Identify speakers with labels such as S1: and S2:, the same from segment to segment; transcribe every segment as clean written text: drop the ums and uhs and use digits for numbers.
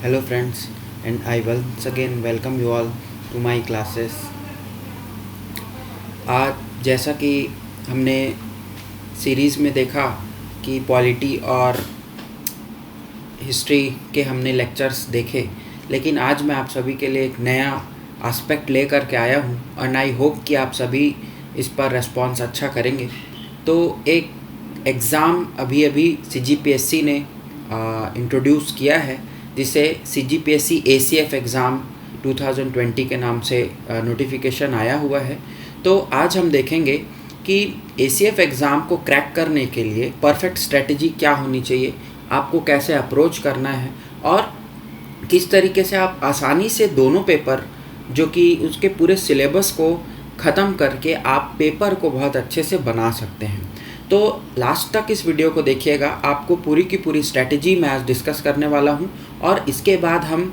S1: Hello friends, and I once again welcome you all to my classes. आज जैसा कि हमने सीरीज़ में देखा कि पॉलिटी और हिस्ट्री के हमने लेक्चर्स देखे, लेकिन आज मैं आप सभी के लिए एक नया एस्पेक्ट लेकर के आया हूँ और आई होप कि आप सभी इस पर रेस्पॉन्स अच्छा करेंगे। तो एक एग्ज़ाम अभी CGPSC ने इंट्रोड्यूस किया है, जिसे CGPSC ACF एग्ज़ाम 2020 के नाम से नोटिफिकेशन आया हुआ है। तो आज हम देखेंगे कि ACF एग्ज़ाम को क्रैक करने के लिए परफेक्ट स्ट्रेटजी क्या होनी चाहिए, आपको कैसे अप्रोच करना है और किस तरीके से आप आसानी से दोनों पेपर जो कि उसके पूरे सिलेबस को ख़त्म करके आप पेपर को बहुत अच्छे से बना सकते हैं। तो लास्ट तक इस वीडियो को देखिएगा, आपको पूरी की पूरी स्ट्रैटेजी मैं आज डिस्कस करने वाला हूं और इसके बाद हम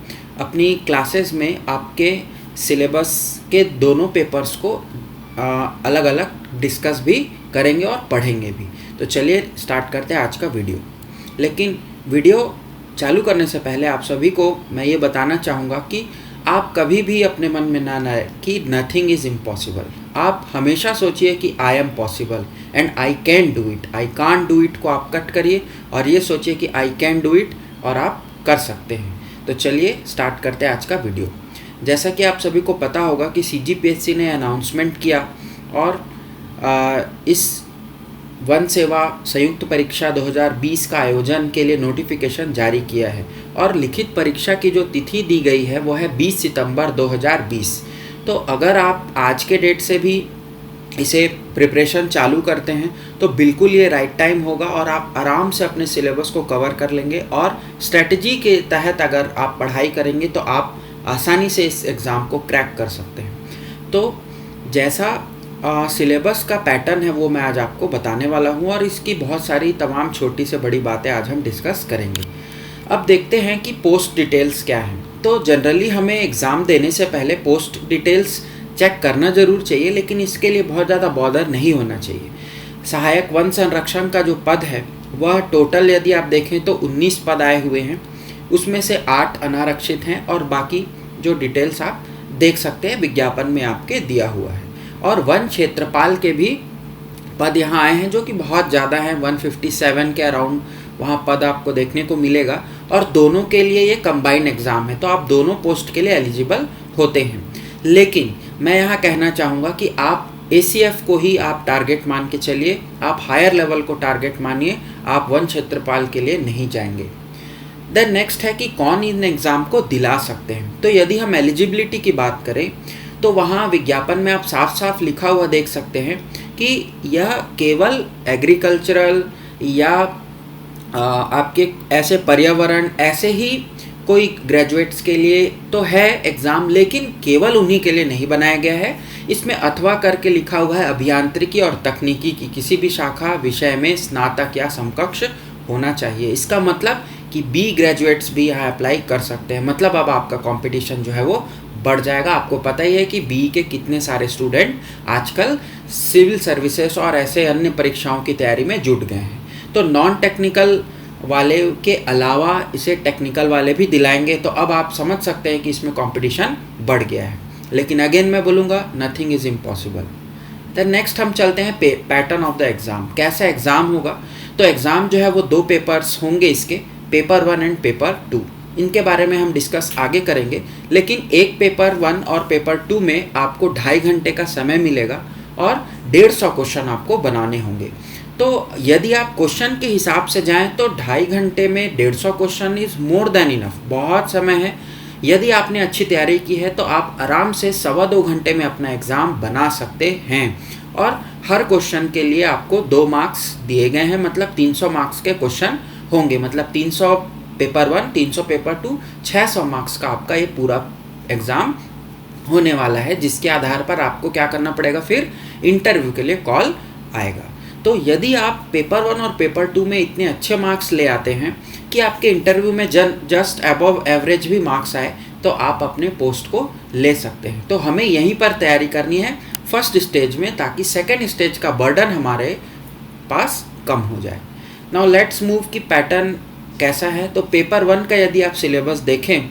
S1: अपनी क्लासेस में आपके सिलेबस के दोनों पेपर्स को अलग अलग डिस्कस भी करेंगे और पढ़ेंगे भी। तो चलिए स्टार्ट करते हैं आज का वीडियो। लेकिन वीडियो चालू करने से पहले आप सभी को मैं ये बताना चाहूँगा कि आप कभी भी अपने मन में ना आए कि नथिंग इज़ इम्पॉसिबल। आप हमेशा सोचिए कि I am possible and I can do it. I can't do it को आप कट करिए और ये सोचिए कि आई कैन डू इट और आप कर सकते हैं। तो चलिए स्टार्ट करते हैं आज का वीडियो। जैसा कि आप सभी को पता होगा कि CGPSC ने अनाउंसमेंट किया और इस वन सेवा संयुक्त परीक्षा 2020 का आयोजन के लिए नोटिफिकेशन जारी किया है और लिखित परीक्षा की जो तिथि दी गई है वो है 20 सितंबर 2020। तो अगर आप आज के डेट से भी इसे प्रिपरेशन चालू करते हैं तो बिल्कुल ये राइट टाइम होगा और आप आराम से अपने सिलेबस को कवर कर लेंगे और स्ट्रेटजी के तहत अगर आप पढ़ाई करेंगे तो आप आसानी से इस एग्ज़ाम को क्रैक कर सकते हैं। तो जैसा सिलेबस का पैटर्न है वो मैं आज आपको बताने वाला हूँ और इसकी बहुत सारी तमाम छोटी से बड़ी बातें आज हम डिस्कस करेंगे। अब देखते हैं कि पोस्ट डिटेल्स क्या हैं। तो जनरली हमें एग्ज़ाम देने से पहले पोस्ट डिटेल्स चेक करना ज़रूर चाहिए, लेकिन इसके लिए बहुत ज़्यादा बॉदर नहीं होना चाहिए। सहायक वन संरक्षण का जो पद है वह टोटल यदि आप देखें तो 19 पद आए हुए हैं, उसमें से 8 अनारक्षित हैं और बाकी जो डिटेल्स आप देख सकते हैं विज्ञापन में आपके दिया हुआ है। और वन क्षेत्रपाल के भी पद यहाँ आए हैं जो कि बहुत ज़्यादा हैं, 157 के अराउंड वहाँ पद आपको देखने को मिलेगा और दोनों के लिए ये कंबाइंड एग्ज़ाम है, तो आप दोनों पोस्ट के लिए एलिजिबल होते हैं। लेकिन मैं यहाँ कहना चाहूँगा कि आप ACF को ही आप टारगेट मान के चलिए, आप हायर लेवल को टारगेट मानिए, आप वन क्षेत्रपाल के लिए नहीं जाएंगे। देन नेक्स्ट है कि कौन इन एग्ज़ाम को दिला सकते हैं। तो यदि हम एलिजिबिलिटी की बात करें तो वहाँ विज्ञापन में आप साफ साफ लिखा हुआ देख सकते हैं कि यह केवल एग्रीकल्चरल या आपके ऐसे पर्यावरण ऐसे ही कोई ग्रेजुएट्स के लिए तो है एग्ज़ाम, लेकिन केवल उन्हीं के लिए नहीं बनाया गया है। इसमें अथवा करके लिखा हुआ है अभियांत्रिकी और तकनीकी की किसी भी शाखा विषय में स्नातक या समकक्ष होना चाहिए। इसका मतलब कि B ग्रेजुएट्स भी यहाँ अप्लाई कर सकते हैं। मतलब अब आपका कंपटीशन जो है वो बढ़ जाएगा। आपको पता ही है कि BE के कितने सारे स्टूडेंट आजकल सिविल सर्विसेज और ऐसे अन्य परीक्षाओं की तैयारी में जुट गए हैं। तो नॉन टेक्निकल वाले के अलावा इसे टेक्निकल वाले भी दिलाएंगे, तो अब आप समझ सकते हैं कि इसमें कंपटीशन बढ़ गया है। लेकिन अगेन मैं बोलूँगा nothing is impossible. Then next हम चलते हैं पैटर्न ऑफ द एग्ज़ाम। कैसा एग्ज़ाम होगा? तो एग्ज़ाम जो है वो 2 पेपर्स होंगे इसके, पेपर 1 एंड पेपर 2। इनके बारे में हम डिस्कस आगे करेंगे, लेकिन एक पेपर 1 और पेपर 2 में आपको 2.5 घंटे का समय मिलेगा और 150 क्वेश्चन आपको बनाने होंगे। तो यदि आप क्वेश्चन के हिसाब से जाएं तो 2.5 घंटे में 150 question is more than enough, बहुत समय है। यदि आपने अच्छी तैयारी की है तो आप आराम से 2.25 घंटे में अपना एग्ज़ाम बना सकते हैं और हर क्वेश्चन के लिए आपको 2 मार्क्स दिए गए हैं, मतलब 300 मार्क्स के क्वेश्चन होंगे। मतलब 300 पेपर 1, 300 पेपर 2, 600 मार्क्स का आपका ये पूरा एग्ज़ाम होने वाला है, जिसके आधार पर आपको क्या करना पड़ेगा, फिर इंटरव्यू के लिए कॉल आएगा। तो यदि आप पेपर 1 और पेपर 2 में इतने अच्छे मार्क्स ले आते हैं कि आपके इंटरव्यू में जस्ट अबव एवरेज भी मार्क्स आए तो आप अपने पोस्ट को ले सकते हैं। तो हमें यहीं पर तैयारी करनी है फर्स्ट स्टेज में, ताकि सेकेंड स्टेज का बर्डन हमारे पास कम हो जाए। नाउ लेट्स मूव कि पैटर्न कैसा है, तो पेपर 1 का यदि आप सिलेबस देखें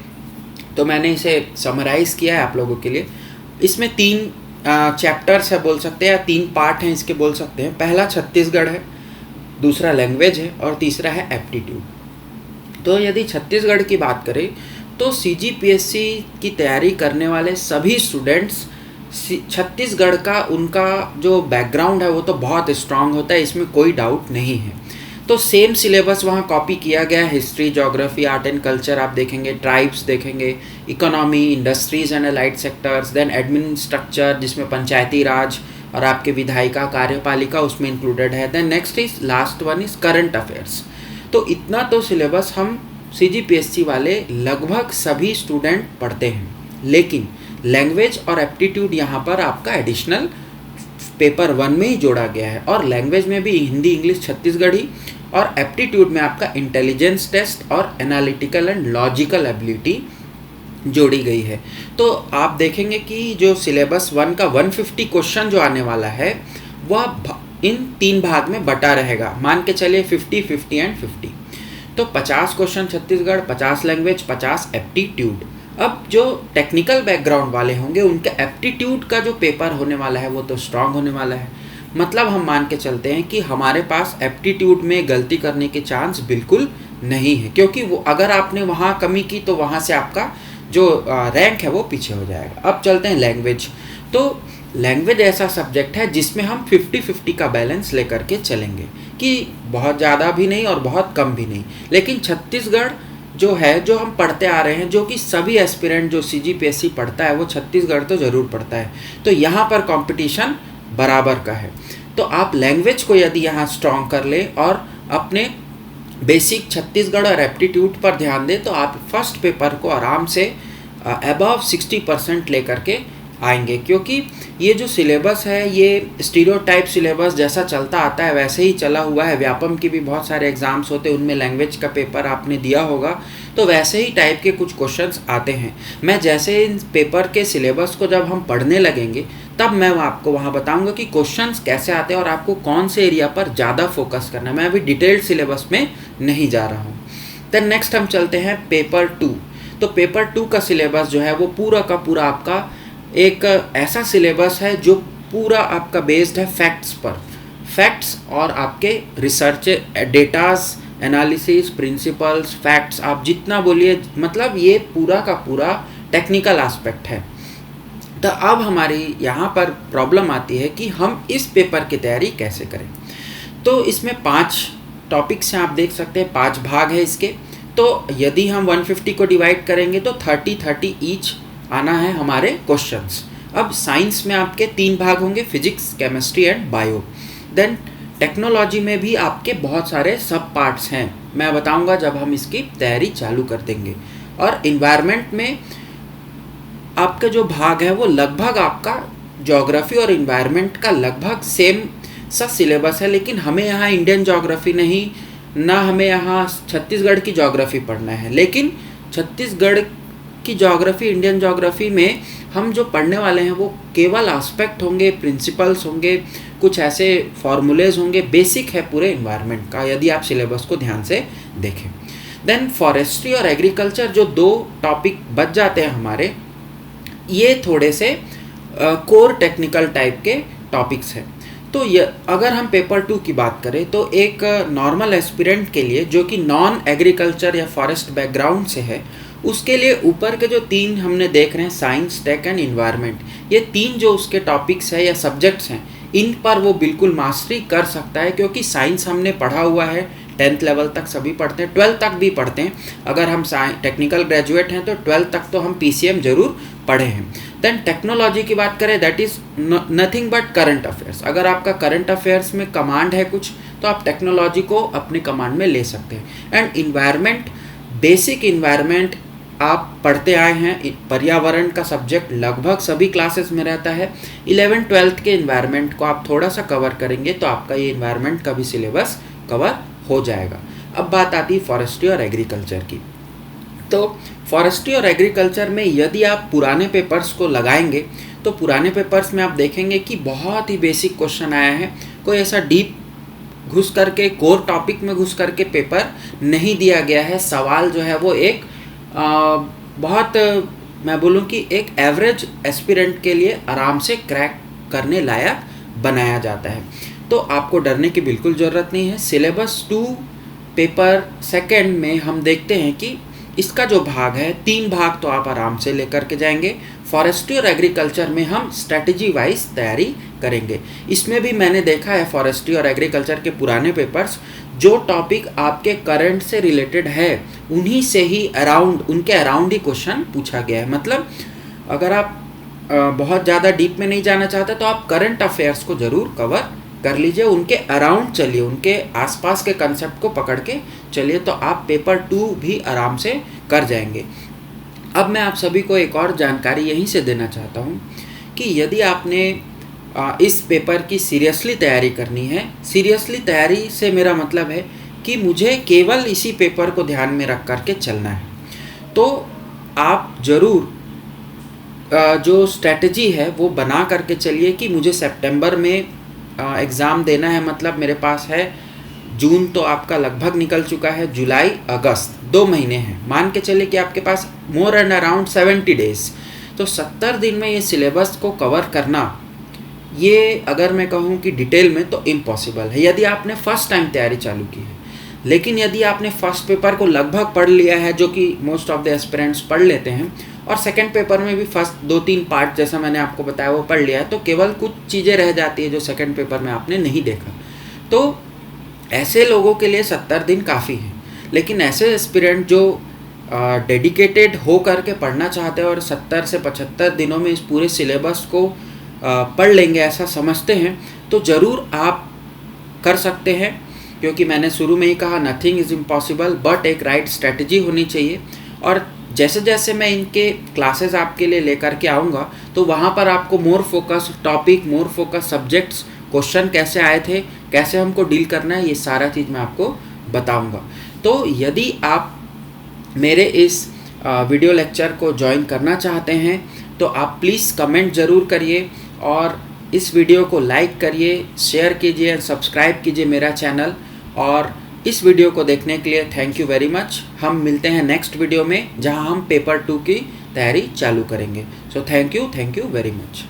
S1: तो मैंने इसे समराइज़ किया है आप लोगों के लिए। इसमें 3 चैप्टर्स है बोल सकते हैं, या 3 पार्ट हैं इसके बोल सकते हैं। पहला छत्तीसगढ़ है, दूसरा लैंग्वेज है और तीसरा है एप्टीट्यूड। तो यदि छत्तीसगढ़ की बात करें तो सीजीपीएससी की तैयारी करने वाले सभी स्टूडेंट्स छत्तीसगढ़ का उनका जो बैकग्राउंड है वो तो बहुत स्ट्रांग होता है, इसमें कोई डाउट नहीं है। तो सेम सिलेबस वहाँ कॉपी किया गया है। History, geography, art and culture आप देखेंगे, ट्राइब्स देखेंगे, economy, industries and allied sectors, then admin structure जिसमें पंचायती राज और आपके विधायिका, कार्यपालिका उसमें इंक्लूडेड है। Then next is last one is current affairs. तो इतना तो सिलेबस हम सीजीपीएससी वाले लगभग सभी स्टूडेंट पढ़ते हैं, लेकिन लैंग्वेज और एप्टीट्यूड यहाँ पर आपका एडिशनल पेपर 1 में ही जोड़ा गया है। और लैंग्वेज में भी हिंदी, इंग्लिश, छत्तीसगढ़ी, और एप्टीट्यूड में आपका इंटेलिजेंस टेस्ट और एनालिटिकल एंड लॉजिकल एबिलिटी जोड़ी गई है। तो आप देखेंगे कि जो सिलेबस 1 का 150 क्वेश्चन जो आने वाला है वह इन 3 भाग में बटा रहेगा। मान के चलिए 50, 50 एंड 50। तो 50 क्वेश्चन छत्तीसगढ़, 50 लैंग्वेज, 50 एप्टीट्यूड। अब जो टेक्निकल बैकग्राउंड वाले होंगे उनका एप्टीट्यूड का जो पेपर होने वाला है वो तो स्ट्रांग होने वाला है। मतलब हम मान के चलते हैं कि हमारे पास एप्टीट्यूड में गलती करने के चांस बिल्कुल नहीं है, क्योंकि वो अगर आपने वहाँ कमी की तो वहाँ से आपका जो रैंक है वो पीछे हो जाएगा। अब चलते हैं लैंग्वेज। तो लैंग्वेज ऐसा सब्जेक्ट है जिसमें हम 50-50 का बैलेंस लेकर के चलेंगे, कि बहुत ज़्यादा भी नहीं और बहुत कम भी नहीं। लेकिन छत्तीसगढ़ जो है, जो हम पढ़ते आ रहे हैं, जो कि सभी एस्पिरेंट जो सीजीपीएससी पढ़ता है वो छत्तीसगढ़ तो ज़रूर पढ़ता है, तो यहाँ पर कंपटीशन बराबर का है। तो आप लैंग्वेज को यदि यहाँ स्ट्रॉन्ग कर ले और अपने बेसिक छत्तीसगढ़ और एप्टीट्यूड पर ध्यान दें तो आप फर्स्ट पेपर को आराम से अबव 60% लेकर के आएंगे। क्योंकि ये जो सिलेबस है ये स्टीरियोटाइप सिलेबस जैसा चलता आता है वैसे ही चला हुआ है। व्यापम की भी बहुत सारे एग्जाम्स होते हैं, उनमें लैंग्वेज का पेपर आपने दिया होगा, तो वैसे ही टाइप के कुछ क्वेश्चंस आते हैं। मैं जैसे इन पेपर के सिलेबस को जब हम पढ़ने लगेंगे तब मैं आपको वहाँ बताऊँगा कि क्वेश्चंस कैसे आते हैं और आपको कौन से एरिया पर ज़्यादा फोकस करना है। मैं अभी डिटेल्ड सिलेबस में नहीं जा रहा हूँ। देन नेक्स्ट हम चलते हैं पेपर 2। तो पेपर 2 का सिलेबस जो है वो पूरा का पूरा आपका एक ऐसा सिलेबस है जो पूरा आपका बेस्ड है फैक्ट्स पर। फैक्ट्स और आपके research, datas, analysis, principles, facts, आप जितना बोलिए, मतलब ये पूरा का पूरा टेक्निकल एस्पेक्ट है। तो अब हमारी यहाँ पर प्रॉब्लम आती है कि हम इस पेपर की तैयारी कैसे करें। तो इसमें 5 टॉपिक्स हैं, आप देख सकते हैं 5 भाग है इसके। तो यदि हम 150 को डिवाइड करेंगे तो 30-30 ईच आना है हमारे क्वेश्चंस। अब साइंस में आपके 3 भाग होंगे, physics, chemistry and bio. Then technology में भी आपके बहुत सारे सब पार्ट्स हैं, मैं बताऊंगा जब हम इसकी तैयारी चालू कर देंगे। और इन्वायरमेंट में आपका जो भाग है वो लगभग आपका ज्योग्राफी और इन्वायरमेंट का लगभग सेम सा सिलेबस है, लेकिन हमें यहाँ इंडियन ज्योग्राफी नहीं, ना हमें यहाँ छत्तीसगढ़ की ज्योग्राफी पढ़ना है। लेकिन छत्तीसगढ़ की ज्योग्राफी, इंडियन ज्योग्राफी में हम जो पढ़ने वाले हैं वो केवल एस्पेक्ट होंगे, प्रिंसिपल्स होंगे, कुछ ऐसे फॉर्मूलेज होंगे, बेसिक है पूरे इन्वायरमेंट का, यदि आप सिलेबस को ध्यान से देखें। देन फॉरेस्ट्री और एग्रीकल्चर जो 2 टॉपिक बच जाते हैं हमारे, ये थोड़े से कोर टेक्निकल टाइप के टॉपिक्स हैं। तो ये अगर हम पेपर 2 की बात करें तो एक नॉर्मल एस्पिरेंट के लिए जो कि नॉन एग्रीकल्चर या फॉरेस्ट बैकग्राउंड से है, उसके लिए ऊपर के जो 3 हमने देख रहे हैं, साइंस, टेक एंड इन्वायरमेंट, ये 3 जो उसके टॉपिक्स हैं या सब्जेक्ट्स हैं, इन पर वो बिल्कुल मास्टरी कर सकता है। क्योंकि साइंस हमने पढ़ा हुआ है, 10th लेवल तक सभी पढ़ते हैं, 12th तक भी पढ़ते हैं। अगर हम टेक्निकल ग्रेजुएट हैं तो 12th तक तो हम PCM जरूर पढ़े हैं। देन टेक्नोलॉजी की बात करें, that is nothing but current affairs. अगर आपका करंट अफेयर्स में कमांड है कुछ तो आप टेक्नोलॉजी को अपने कमांड में ले सकते हैं। एंड इन्वायरमेंट, बेसिक इन्वायरमेंट आप पढ़ते आए हैं, पर्यावरण का सब्जेक्ट लगभग सभी क्लासेस में रहता है। 11th-12th के इन्वायरमेंट को आप थोड़ा सा कवर करेंगे तो आपका ये इन्वायरमेंट का भी सिलेबस कवर हो जाएगा। अब बात आती है फॉरेस्ट्री और एग्रीकल्चर की। तो फॉरेस्ट्री और एग्रीकल्चर में यदि आप पुराने पेपर्स को लगाएंगे तो पुराने पेपर्स में आप देखेंगे कि बहुत ही बेसिक क्वेश्चन आया है, कोई ऐसा डीप घुस करके, कोर टॉपिक में घुस करके पेपर नहीं दिया गया है। सवाल जो है वो एक बहुत, मैं बोलूँ कि एक एवरेज एस्पिरेंट के लिए आराम से क्रैक करने लायक बनाया जाता है। तो आपको डरने की बिल्कुल ज़रूरत नहीं है। सिलेबस 2 पेपर सेकंड में हम देखते हैं कि इसका जो भाग है, 3 भाग तो आप आराम से लेकर के जाएंगे। फॉरेस्ट्री और एग्रीकल्चर में हम स्ट्रेटजी वाइज तैयारी करेंगे। इसमें भी मैंने देखा है फॉरेस्ट्री और एग्रीकल्चर के पुराने पेपर्स, जो टॉपिक आपके करंट से रिलेटेड है उन्हीं से ही उनके अराउंड ही क्वेश्चन पूछा गया है। मतलब अगर आप बहुत ज़्यादा डीप में नहीं जाना चाहते तो आप करंट अफेयर्स को ज़रूर कवर कर लीजिए, उनके अराउंड चलिए, उनके आसपास के कंसेप्ट को पकड़ के चलिए, तो आप पेपर 2 भी आराम से कर जाएंगे। अब मैं आप सभी को एक और जानकारी यहीं से देना चाहता हूँ कि यदि आपने इस पेपर की सीरियसली तैयारी करनी है, सीरियसली तैयारी से मेरा मतलब है कि मुझे केवल इसी पेपर को ध्यान में रख करके चलना है, तो आप ज़रूर जो स्ट्रैटेजी है वो बना करके चलिए कि मुझे सितंबर में एग्ज़ाम देना है। मतलब मेरे पास है, जून तो आपका लगभग निकल चुका है, जुलाई अगस्त 2 महीने हैं, मान के चलिए कि आपके पास मोर एंड अराउंड 70 डेज़। तो 70 दिन में ये सिलेबस को कवर करना, ये अगर मैं कहूँ कि डिटेल में, तो इम्पॉसिबल है यदि आपने फर्स्ट टाइम तैयारी चालू की है। लेकिन यदि आपने फर्स्ट पेपर को लगभग पढ़ लिया है, जो कि मोस्ट ऑफ द एस्पिरेंट्स पढ़ लेते हैं, और सेकंड पेपर में भी फर्स्ट 2-3 पार्ट जैसा मैंने आपको बताया वो पढ़ लिया है, तो केवल कुछ चीज़ें रह जाती है जो सेकंड पेपर में आपने नहीं देखा। तो ऐसे लोगों के लिए 70 दिन काफ़ी है। लेकिन ऐसे एस्पिरेंट जो डेडिकेटेड हो करके पढ़ना चाहते हैं और 70 से 75 दिनों में इस पूरे सिलेबस को पढ़ लेंगे ऐसा समझते हैं, तो ज़रूर आप कर सकते हैं। क्योंकि मैंने शुरू में ही कहा, नथिंग इज़ इम्पॉसिबल, बट एक राइट स्ट्रैटेजी होनी चाहिए। और जैसे जैसे मैं इनके क्लासेस आपके लिए लेकर के आऊँगा, तो वहाँ पर आपको more focus topic, more focus subjects, question कैसे आए थे, कैसे हमको डील करना है, ये सारा चीज़ मैं आपको बताऊँगा। तो यदि आप मेरे इस वीडियो लेक्चर को ज्वाइन करना चाहते हैं, तो आप प्लीज़ कमेंट ज़रूर करिए और इस वीडियो को लाइक करिए, शेयर कीजिए, सब्सक्राइब कीजिए मेरा चैनल। और इस वीडियो को देखने के लिए थैंक यू वेरी मच। हम मिलते हैं नेक्स्ट वीडियो में, जहां हम पेपर 2 की तैयारी चालू करेंगे। So thank you very much.